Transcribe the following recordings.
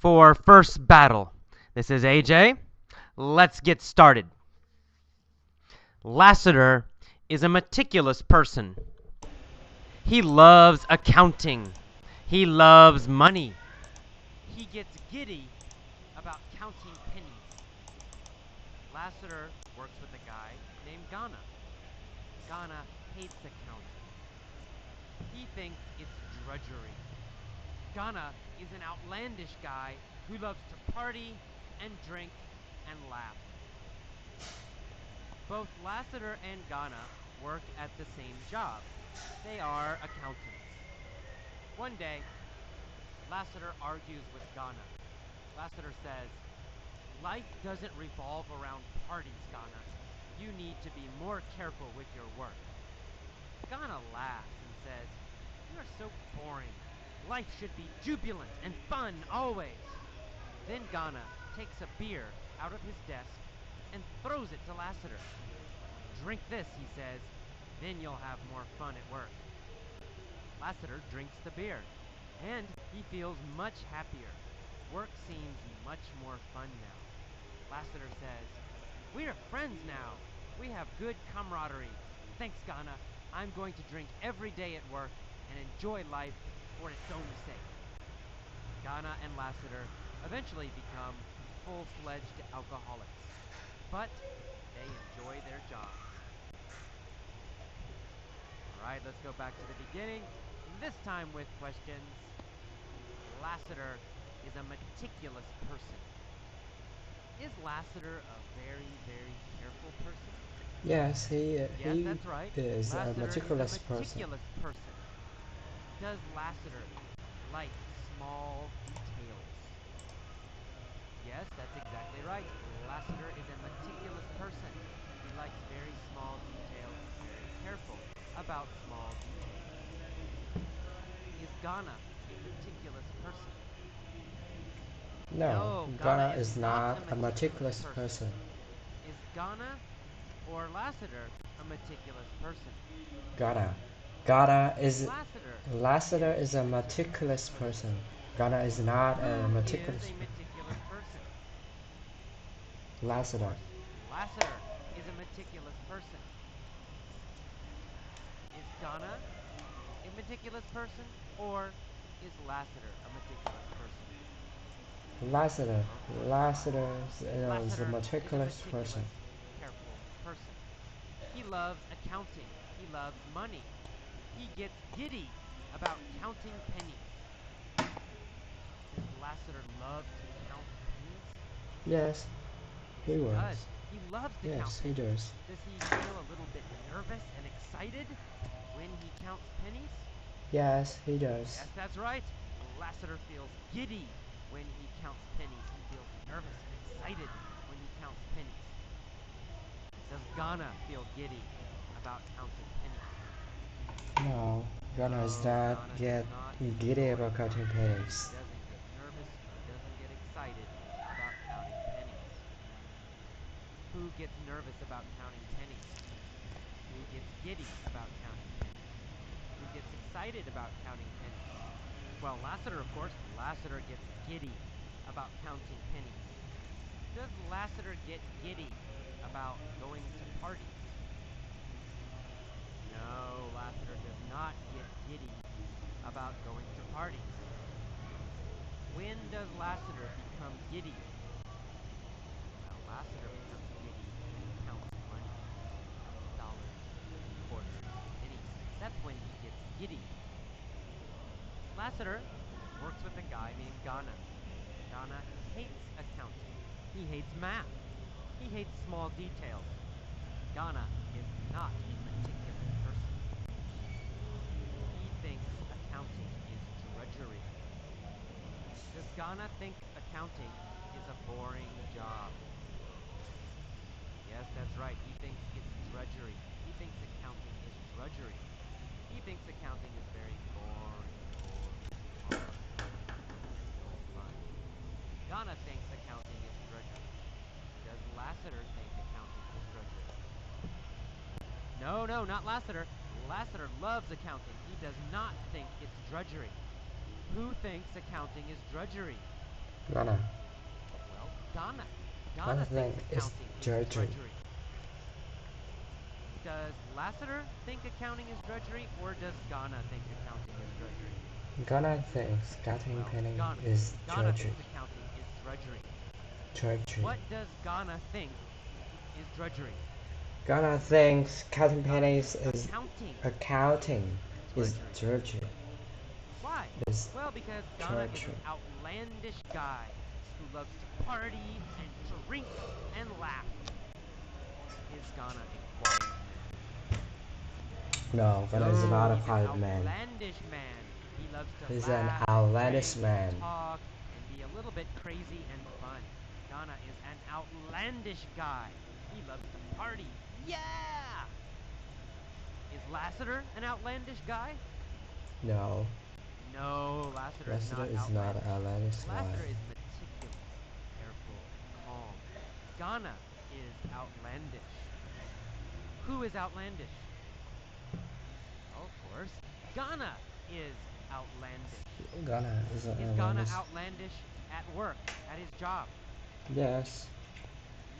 for first battle. This is AJ. Let's get started. Lassiter is a meticulous person. He loves accounting. He loves money. He gets giddy about counting pennies. Lassiter works with a guy named Ghana. Ghana hates accounting. He thinks it's drudgery. Ghana is an outlandish guy who loves to party and drink and laugh. Both Lassiter and Ghana work at the same job. They are accountants. One day, Lassiter argues with Ghana. Lassiter says, "Life doesn't revolve around parties, Ghana. You need to be more careful with your work." Ghana laughs and says, "You are so boring. Life should be jubilant and fun always." Then Ghana takes a beer out of his desk and throws it to Lassiter. "Drink this," he says, "then you'll have more fun at work." Lassiter drinks the beer, and he feels much happier. Work seems much more fun now. Lassiter says, "We are friends now. We have good camaraderie. Thanks, Ghana. I'm going to drink every day at work and enjoy life for its own sake." Ghana and Lassiter eventually become full-fledged alcoholics, but they enjoy their jobs. Alright, let's go back to the beginning, this time with questions. Lassiter is a meticulous person. Is Lassiter a very, very careful person? Yes, Yes, that's right. is a Lassiter meticulous is a person. meticulous person. Does Lassiter like small details? Yes, that's exactly right. Lassiter is a meticulous person. He likes very small details, very careful about small details. Is Ghana a meticulous person? No, Ghana Ghana is not a meticulous person. Is Ghana or Lassiter a meticulous person? Ghana is Lassiter is a meticulous person. Ghana is not a meticulous Who is a meticulous person? Lassiter. Lassiter is a meticulous person. Is Ghana a meticulous person, or is Lassiter a meticulous person? Lassiter is a meticulous person. Careful person. He loves accounting. He loves money. He gets giddy about counting pennies. Does Lassiter love to count pennies? Yes, he does. He loves to count pennies. He does. Does he feel a little bit nervous and excited when he counts pennies? Yes, he does. Yes, that's right. Lassiter feels giddy when he counts pennies. He feels nervous and excited when he counts pennies. Does Ghana feel giddy about counting pennies? No, Ghana is not get giddy about counting pennies. He doesn't get nervous. He doesn't get excited about counting pennies. Who gets nervous about counting pennies? Who gets giddy about counting pennies? Who gets excited about counting pennies? Well, Lassiter, of course. Lassiter gets giddy about counting pennies. Does Lassiter get giddy about going to parties? No, Lassiter does not get giddy about going to parties. When does Lassiter become giddy? Well, Lassiter becomes giddy when he counts money. Dollars, quarters, pennies. That's when he gets giddy. Lassiter works with a guy named Ghana. Ghana hates accounting. He hates math. He hates small details. Ghana is not a meticulous person. He thinks accounting is drudgery. Does Ghana think accounting is a boring job? Yes, that's right. He thinks it's drudgery. He thinks accounting is drudgery. He thinks accounting is very boring, hard, no fun. Ghana thinks accounting is drudgery. Does Lassiter think accounting is drudgery? No, not Lassiter. Lassiter loves accounting. He does not think it's drudgery. Who thinks accounting is drudgery? Ghana. Well, Ghana. Ghana Ghana thinks think is accounting is drudgery. drudgery. Does Lassiter think accounting is drudgery, or does Ghana think accounting is drudgery? Ghana thinks cutting Well, penny Ghana. is Ghana drudgery. thinks accounting is drudgery. Drudgery. What does Ghana think is drudgery? Ghana thinks cutting Ghana pennies thinks is accounting accounting is is drudgery. drudgery. Why? Is Well, because Ghana is an drudgery. outlandish guy who loves to party and drink and laugh. Is Ghana a quiet man? No, Ghana is No, not a he's an quiet man. outlandish man. He loves to He's an laugh and outlandish drink and man. talk and be a little bit crazy and fun. Ghana is an outlandish guy. He loves to party. Yeah! Is Lassiter an outlandish guy? No, No, Lassiter is Lester not is not an outlandish. outlandish guy. Lassiter is meticulous, careful, calm. Ghana is outlandish. Who is outlandish? Well, of course, Ghana is outlandish. Ghana is an Is Ghana outlandish. outlandish at work, at his job? Yes,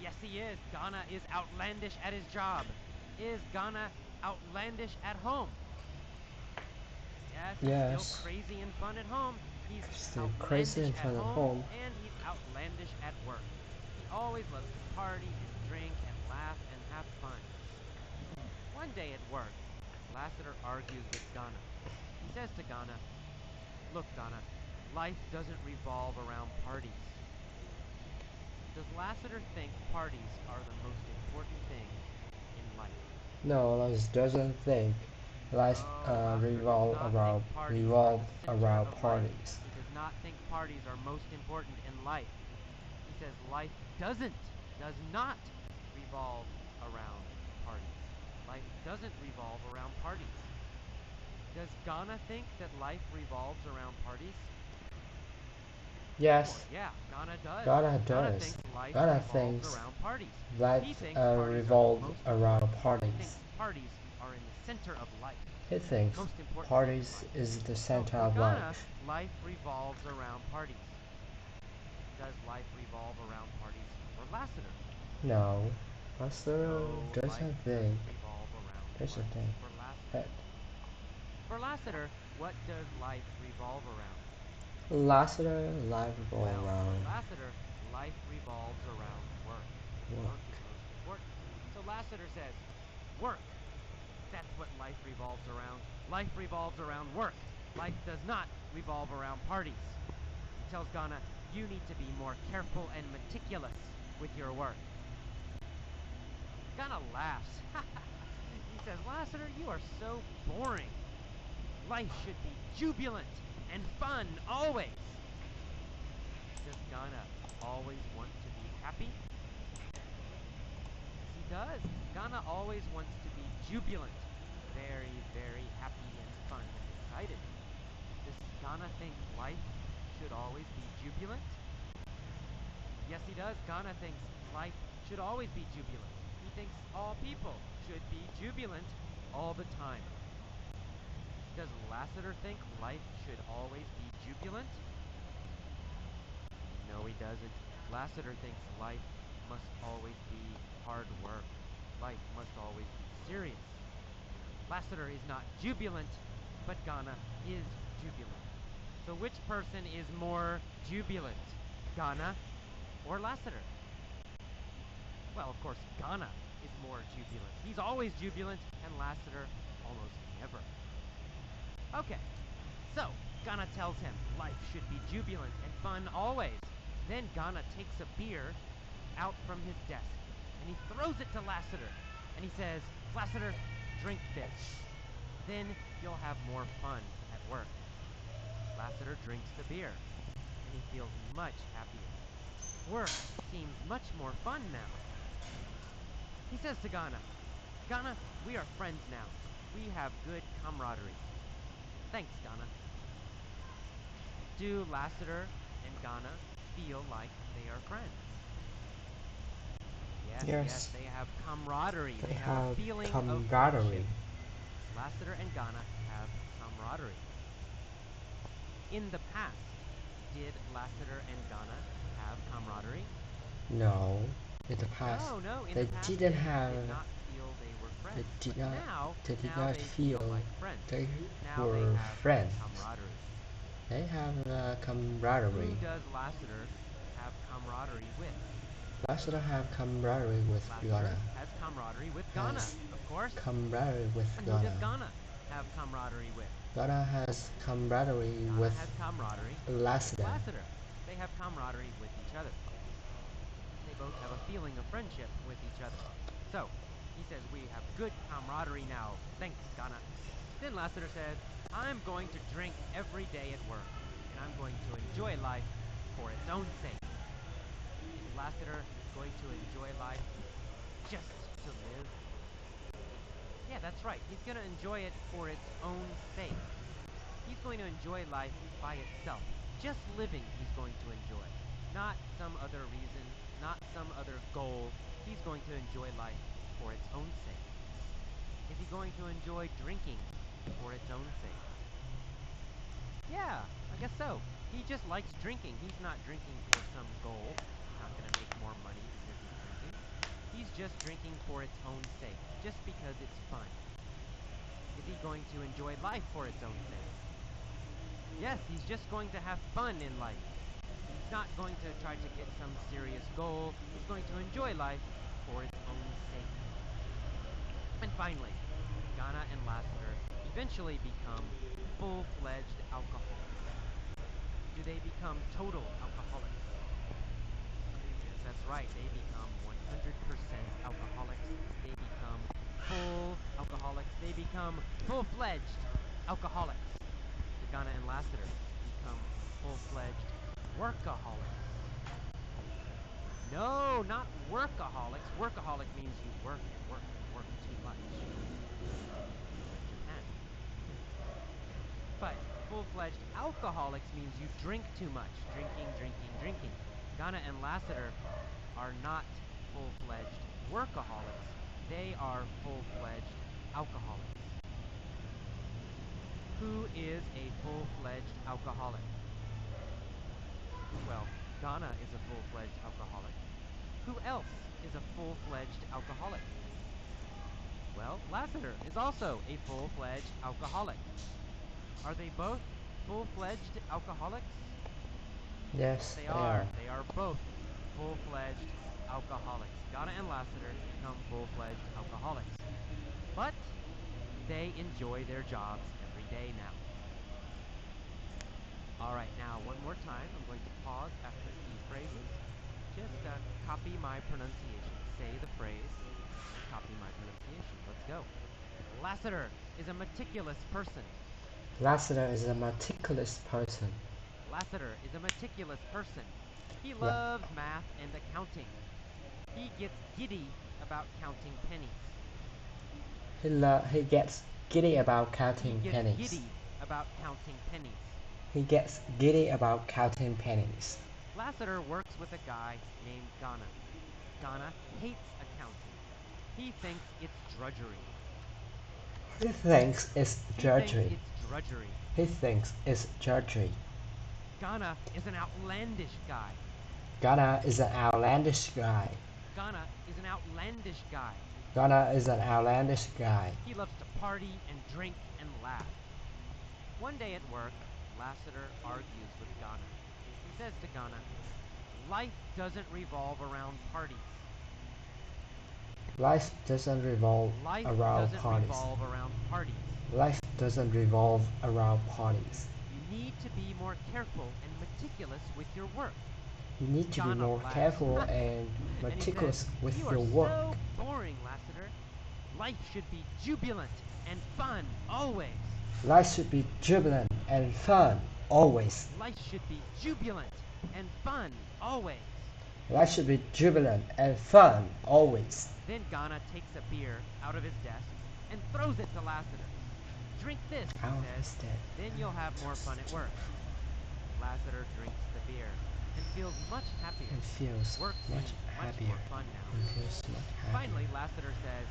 Yes, he is. Ghana is outlandish at his job. Is Ghana outlandish at home? Yes, he's still yes. crazy and fun at home. He's Still crazy outlandish in at front of home, home. and he's outlandish at work. He always loves to party and drink and laugh and have fun. One day at work, Lassiter argues with Ghana. He says to Ghana, "Look, Ghana, life doesn't revolve around parties." Does Lassiter think parties are the most important thing in life? No, Lars doesn't think life No, Lassiter does revolve not think around parties are the center of life. parties. He does not think parties are most important in life. He says life does not revolve around parties. Life doesn't revolve around parties. Does Ghana think that life revolves around parties? Well, Yes, yeah, Ghana does. Ghana Ghana does. thinks life Ghana revolves thinks around parties. life He thinks parties are the revolve most around important. He parties. thinks parties are in the center of life. He thinks Most important thing in parties life. is the So center for of Ghana, life. life revolves around parties. Does life revolve around parties for Lassiter? No, Lester No, life doesn't think. doesn't revolve around Doesn't parties think. for But Lassiter. For Lassiter, what does life revolve around? Lassiter life revolve Well, for around Lassiter, life revolves around work. work. Work is most important. So Lassiter says, work. That's what life revolves around. Life revolves around work. Life does not revolve around parties. He tells Ghana, you need to be more careful and meticulous with your work. Ghana laughs. He says, Lassiter, you are so boring. Life should be jubilant and fun always. Does Ghana always want to be happy? Yes, he does. Ghana always wants to be jubilant. Very, very happy and fun and excited. Does Ghana think life should always be jubilant? Yes, he does. Ghana thinks life should always be jubilant. He thinks all people should be jubilant all the time. Does Lassiter think life should always be jubilant? No, he doesn't. Lassiter thinks life must always be hard work. Life must always be serious. Lassiter is not jubilant, but Ghana is jubilant. So which person is more jubilant, Ghana or Lassiter? Well, of course, Ghana is more jubilant. He's always jubilant, and Lassiter almost never. Okay, so Ghana tells him life should be jubilant and fun always. Then Ghana takes a beer out from his desk, and he throws it to Lassiter, and he says, Lassiter, drink this. Then you'll have more fun at work. Lassiter drinks the beer, and he feels much happier. Work seems much more fun now. He says to Ghana, Ghana, we are friends now. We have good camaraderie. Thanks, Ghana. Do Lassiter and Ghana feel like they are friends? Yes, Yes, they have camaraderie. they They have a have feeling of camaraderie. friendship. Lassiter and Ghana have camaraderie. In the past, Did Lassiter and Ghana have camaraderie? No, in the past No. In they the past, didn't they have. did not feel they were They friends. did But not. now, They did now not they feel feel like friends. they Now they were have friends. camaraderie. They have camaraderie. Who does Lassiter have camaraderie with? Lassiter have camaraderie with Ghana. Lassiter has camaraderie with Ghana, Has of course. camaraderie with And who Ghana. does Ghana have camaraderie with? Ghana has camaraderie Ghana with has camaraderie with Lassiter. Lassiter. They have camaraderie with each other. They both have a feeling of friendship with each other. So, he says, we have good camaraderie now. Thanks, Ghana. Then Lassiter says, I'm going to drink every day at work, and I'm going to enjoy life for its own sake. Is Lassiter going to enjoy life just to live? Yeah, that's right. He's going to enjoy it for its own sake. He's going to enjoy life by itself. Just living he's going to enjoy. Not some other reason, not some other goal. He's going to enjoy life for its own sake. Is he going to enjoy drinking for its own sake? Yeah, I guess so. He just likes drinking. He's not drinking for some goal. He's not going to make more money because he's drinking. He's just drinking for its own sake, just because it's fun. Is he going to enjoy life for its own sake? Yes, he's just going to have fun in life. He's not going to try to get some serious goal. He's going to enjoy life for its own sake. And finally, Ghana and Lassiter eventually become full-fledged alcoholics. Do they become total alcoholics? Yes, that's right. They become 100% alcoholics. They become full alcoholics. They become full-fledged alcoholics. The Ghana and Lassiter become full-fledged workaholics. No, not workaholics. Workaholic means you work and work and work too much. Like Japan. But full-fledged alcoholics means you drink too much. Drinking. Ghana and Lassiter are not full-fledged workaholics. They are full-fledged alcoholics. Who is a full-fledged alcoholic? Well, Ghana is a full-fledged alcoholic. Who else is a full-fledged alcoholic? Well, Lassiter is also a full-fledged alcoholic. Are they both full-fledged alcoholics? Yes, They they are. are. They are both full-fledged alcoholics. Ghana and Lassiter become full-fledged alcoholics. But they enjoy their jobs every day now. All right, now one more time, I'm going to pause after key phrases. Just copy my pronunciation. Say the phrase and copy my pronunciation. Let's go. Lassiter is a meticulous person. Lassiter is a meticulous person. Lassiter is a meticulous person. He La- loves math and accounting. He gets giddy about counting pennies. he gets giddy about He counting gets pennies. giddy about counting pennies. He gets giddy about counting pennies. Lassiter works with a guy named Ghana. Ghana hates accounting. He thinks it's drudgery. He thinks it's drudgery. He thinks it's drudgery. Ghana is an outlandish guy. Ghana is an outlandish guy. Ghana is an outlandish guy. Ghana is an outlandish guy. He loves to party and drink and laugh. One day at work, Lassiter argues with Ghana. He says to Ghana, life doesn't revolve around parties. Life doesn't revolve around parties. Life doesn't revolve around parties. You need to be more careful and meticulous with your work. You need to be Ghana more laughs. careful and meticulous with your work. You are so boring, Lassiter. Life should be jubilant and fun always. Life should be jubilant and fun always. Life should be jubilant and fun always. Life should be jubilant and fun always. Then Ghana takes a beer out of his desk and throws it to Lassiter. Drink this, he says. Then you'll have more fun at work. Lassiter drinks the beer and feels much happier. Work seems much more fun now. Finally, Lassiter says,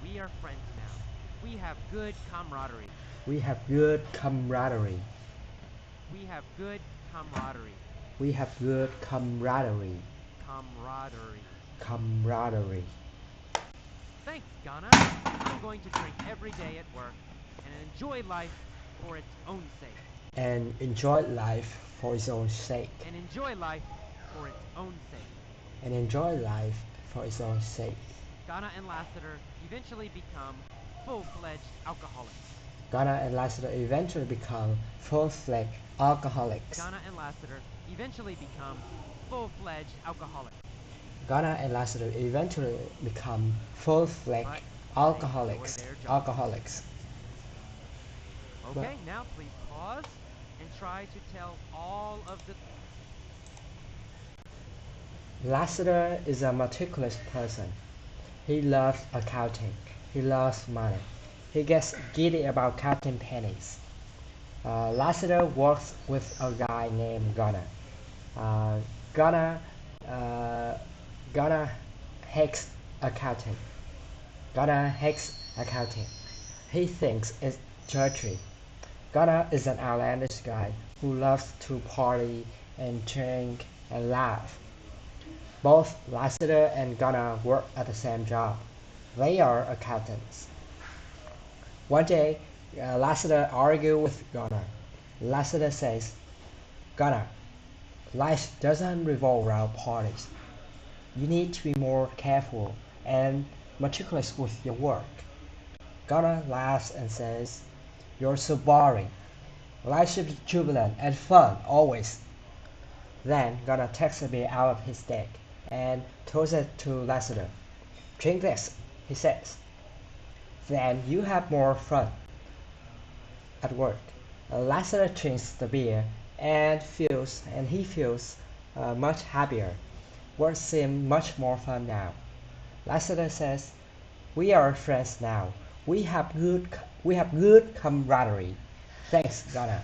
we are friends now. We have good camaraderie. We have good camaraderie. We have good camaraderie. We have good camaraderie. Camaraderie. Camaraderie. Thanks, Ghana. I'm going to drink every day at work and enjoy life for its own sake. And enjoy life for its own sake. And enjoy life for its own sake. And enjoy life for its own sake. Ghana and Lassiter eventually become full-fledged alcoholics. Ghana and Lassiter eventually become full-fledged alcoholics. Ghana and Lassiter eventually become full-fledged alcoholics. Ghana and Lassiter eventually become full-fledged alcoholics. Okay, now please pause and try to tell all of the... Lassiter is a meticulous person. He loves accounting. He loves money. He gets giddy about counting pennies. Lassiter works with a guy named Ghana. Uh, Ghana, uh, Ghana hates accounting. Ghana hates accounting. He thinks it's dirty. Ghana is an outlandish guy who loves to party and drink and laugh. Both Lassiter and Ghana work at the same job. They are accountants. One day, Lassiter argued with Ghana. Lassiter says, Ghana, life doesn't revolve around parties. You need to be more careful and meticulous with your work. Ghana laughs and says, You're so boring. Life should be jubilant and fun always. Then Ghana takes a beer out of his deck and throws it to Lassiter. Drink this, he says. Then you have more fun at work. Lassiter drinks the beer and he feels much happier. Work seems much more fun now. Lassiter says, "We are friends now. We have good camaraderie. Thanks, Ghana.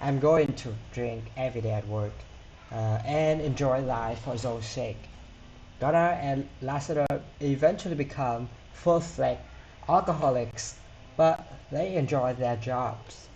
I'm going to drink every day at work and enjoy life for its own sake." Ghana and Lassiter eventually become full-fledged alcoholics, but they enjoy their jobs.